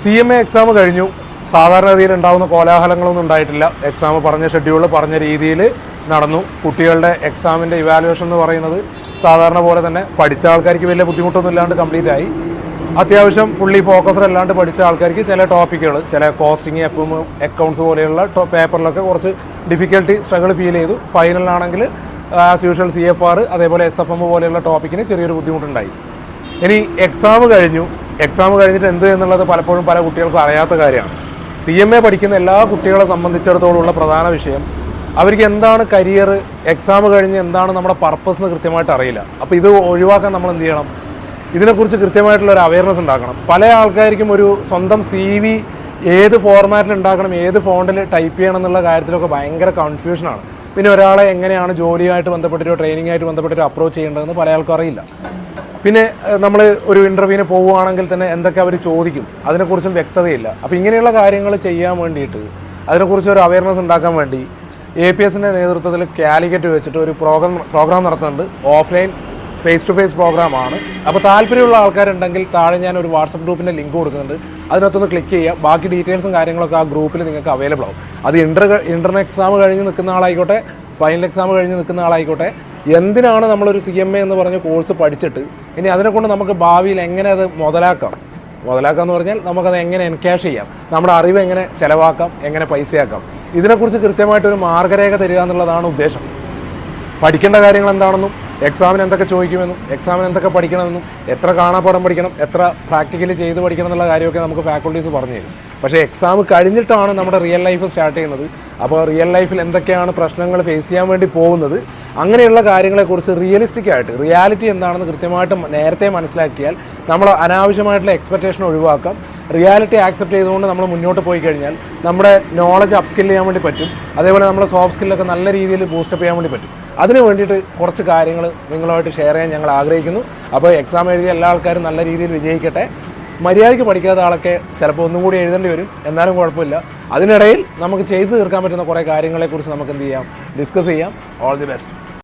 CMA exam കഴിഞ്ഞു. സാധാരണഗതിയിൽ ഉണ്ടാകുന്ന കോലാഹലങ്ങളൊന്നും ഉണ്ടായിട്ടില്ല. എക്സാം പറഞ്ഞ ഷെഡ്യൂൾ പറഞ്ഞ രീതിയിൽ നടന്നു. കുട്ടികളുടെ എക്സാമിൻ്റെ ഇവാലുവേഷൻ എന്ന് പറയുന്നത് സാധാരണ പോലെ തന്നെ പഠിച്ച ആൾക്കാർക്ക് വലിയ ബുദ്ധിമുട്ടൊന്നും ഇല്ലാണ്ട് കംപ്ലീറ്റ് ആയി. അത്യാവശ്യം ഫുള്ളി ഫോക്കസ്ഡ് അല്ലാണ്ട് പഠിച്ച ആൾക്കാർക്ക് ചില ടോപ്പിക്കുകൾ, ചില കോസ്റ്റിംഗ്, FM, അക്കൗണ്ട്സ് പോലെയുള്ള പേപ്പറിലൊക്കെ കുറച്ച് ഡിഫിക്കൽട്ടി സ്ട്രഗിൾ ഫീൽ ചെയ്തു. ഫൈനലാണെങ്കിൽ ആസ് യൂഷ്വൽ CFR അതേപോലെ SFM പോലെയുള്ള ടോപ്പിക്കിന് ചെറിയൊരു ബുദ്ധിമുട്ടുണ്ടായി. ഇനി എക്സാം കഴിഞ്ഞിട്ട് എന്ത് എന്നുള്ളത് പലപ്പോഴും പല കുട്ടികൾക്കും അറിയാത്ത കാര്യമാണ്. CMA പഠിക്കുന്ന എല്ലാ കുട്ടികളെ സംബന്ധിച്ചിടത്തോളമുള്ള പ്രധാന വിഷയം അവർക്ക് എന്താണ് കരിയർ, എക്സാം കഴിഞ്ഞ് എന്താണ് നമ്മുടെ പർപ്പസ് എന്ന് കൃത്യമായിട്ട് അറിയില്ല. അപ്പോൾ ഇത് ഒഴിവാക്കാൻ നമ്മൾ എന്ത് ചെയ്യണം? ഇതിനെക്കുറിച്ച് കൃത്യമായിട്ടുള്ള ഒരു അവയർനെസ് ഉണ്ടാക്കണം. പല ആൾക്കാർക്കും ഒരു സ്വന്തം CV ഏത് ഫോർമാറ്റിൽ ഉണ്ടാക്കണം, ഏത് ഫോണ്ടിൽ ടൈപ്പ് ചെയ്യണം എന്നുള്ള കാര്യത്തിലൊക്കെ ഭയങ്കര കൺഫ്യൂഷനാണ്. പിന്നെ ഒരാളെ എങ്ങനെയാണ് ജോലിയായിട്ട് ബന്ധപ്പെട്ടിട്ടോ ട്രെയിനിങ് ആയിട്ട് ബന്ധപ്പെട്ടിട്ടോ അപ്രോച്ച് ചെയ്യേണ്ടതെന്ന് പല ആൾക്കും അറിയില്ല. പിന്നെ നമ്മൾ ഒരു ഇൻ്റർവ്യൂവിന് പോവുകയാണെങ്കിൽ തന്നെ എന്തൊക്കെ അവർ ചോദിക്കും അതിനെക്കുറിച്ചും വ്യക്തതയില്ല. അപ്പോൾ ഇങ്ങനെയുള്ള കാര്യങ്ങൾ ചെയ്യാൻ വേണ്ടിയിട്ട് അതിനെക്കുറിച്ച് ഒരു അവയർനെസ് ഉണ്ടാക്കാൻ വേണ്ടി APSൻ്റെ നേതൃത്വത്തിൽ കാലിക്കറ്റ് വെച്ചിട്ട് ഒരു പ്രോഗ്രാം നടത്തുന്നുണ്ട്. ഓഫ്ലൈൻ ഫേസ് ടു ഫേസ് പ്രോഗ്രാമാണ്. അപ്പോൾ താല്പര്യമുള്ള ആൾക്കാരുണ്ടെങ്കിൽ താഴെ ഞാൻ ഒരു വാട്സപ്പ് ഗ്രൂപ്പിൻ്റെ ലിങ്ക് കൊടുക്കുന്നുണ്ട്. അതിനകത്തൊന്ന് ക്ലിക്ക് ചെയ്യുക. ബാക്കി ഡീറ്റെയിൽസും കാര്യങ്ങളൊക്കെ ആ ഗ്രൂപ്പിൽ നിങ്ങൾക്ക് അവൈലബിൾ ആവും. അത് ഇൻ്റർനെറ്റ് എക്സാം കഴിഞ്ഞ് നിൽക്കുന്ന ആളായിക്കോട്ടെ, ഫൈനൽ എക്സാം കഴിഞ്ഞ് നിൽക്കുന്ന ആളായിക്കോട്ടെ, എന്തിനാണ് നമ്മളൊരു CMA എന്ന് പറഞ്ഞ കോഴ്സ് പഠിച്ചിട്ട് ഇനി അതിനെക്കൊണ്ട് നമുക്ക് ഭാവിയിൽ എങ്ങനെ അത് മുതലാക്കാം എന്ന് പറഞ്ഞാൽ നമുക്കത് എങ്ങനെ എൻകാഷ് ചെയ്യാം, നമ്മുടെ അറിവ് എങ്ങനെ ചിലവാക്കാം, എങ്ങനെ പൈസയാക്കാം, ഇതിനെക്കുറിച്ച് കൃത്യമായിട്ടൊരു മാർഗ്ഗരേഖ തരിക എന്നുള്ളതാണ് ഉദ്ദേശം. പഠിക്കേണ്ട കാര്യങ്ങൾ എന്താണെന്നും എക്സാമിന് എന്തൊക്കെ ചോദിക്കുമെന്നും എക്സാമിന് എന്തൊക്കെ പഠിക്കണമെന്നും എത്ര കാണാപ്പാഠം പഠിക്കണം, എത്ര പ്രാക്ടിക്കലി ചെയ്ത് പഠിക്കണം എന്നുള്ള കാര്യമൊക്കെ നമുക്ക് ഫാക്കൽറ്റീസ് പറഞ്ഞു തരും. പക്ഷേ എക്സാം കഴിഞ്ഞിട്ടാണ് നമ്മുടെ റിയൽ ലൈഫ് സ്റ്റാർട്ട് ചെയ്യുന്നത്. അപ്പോൾ റിയൽ ലൈഫിൽ എന്തൊക്കെയാണ് പ്രശ്നങ്ങൾ ഫേസ് ചെയ്യാൻ വേണ്ടി പോകുന്നത്, അങ്ങനെയുള്ള കാര്യങ്ങളെക്കുറിച്ച് റിയലിസ്റ്റിക് ആയിട്ട് റിയാലിറ്റി എന്താണെന്ന് കൃത്യമായിട്ട് നേരത്തെ മനസ്സിലാക്കിയാൽ നമ്മൾ അനാവശ്യമായിട്ടുള്ള എക്സ്പെക്റ്റേഷൻ ഒഴിവാക്കാം. റിയാലിറ്റി ആക്സെപ്റ്റ് ചെയ്തുകൊണ്ട് നമ്മൾ മുന്നോട്ട് പോയി കഴിഞ്ഞാൽ നമ്മുടെ നോളജ് അപ്സ്കിൽ ചെയ്യാൻ വേണ്ടി പറ്റും. അതേപോലെ നമ്മുടെ സോഫ്റ്റ് സ്കില്ലൊക്കെ നല്ല രീതിയിൽ ബൂസ്റ്റപ്പ് ചെയ്യാൻ വേണ്ടി പറ്റും. അതിന് വേണ്ടിയിട്ട് കുറച്ച് കാര്യങ്ങൾ നിങ്ങളുമായിട്ട് ഷെയർ ചെയ്യാൻ ഞങ്ങൾ ആഗ്രഹിക്കുന്നു. അപ്പോൾ എക്സാം എഴുതിയ എല്ലാ ആൾക്കാരും നല്ല രീതിയിൽ വിജയിക്കട്ടെ. മര്യാദയ്ക്ക് പഠിക്കാത്ത ആളൊക്കെ ചിലപ്പോൾ ഒന്നും കൂടി എഴുതേണ്ടി വരും, എന്നാലും കുഴപ്പമില്ല. അതിനിടയിൽ നമുക്ക് ചെയ്തു തീർക്കാൻ പറ്റുന്ന കുറേ കാര്യങ്ങളെക്കുറിച്ച് നമുക്ക് എന്ത് ചെയ്യാം, ഡിസ്കസ് ചെയ്യാം. All the best.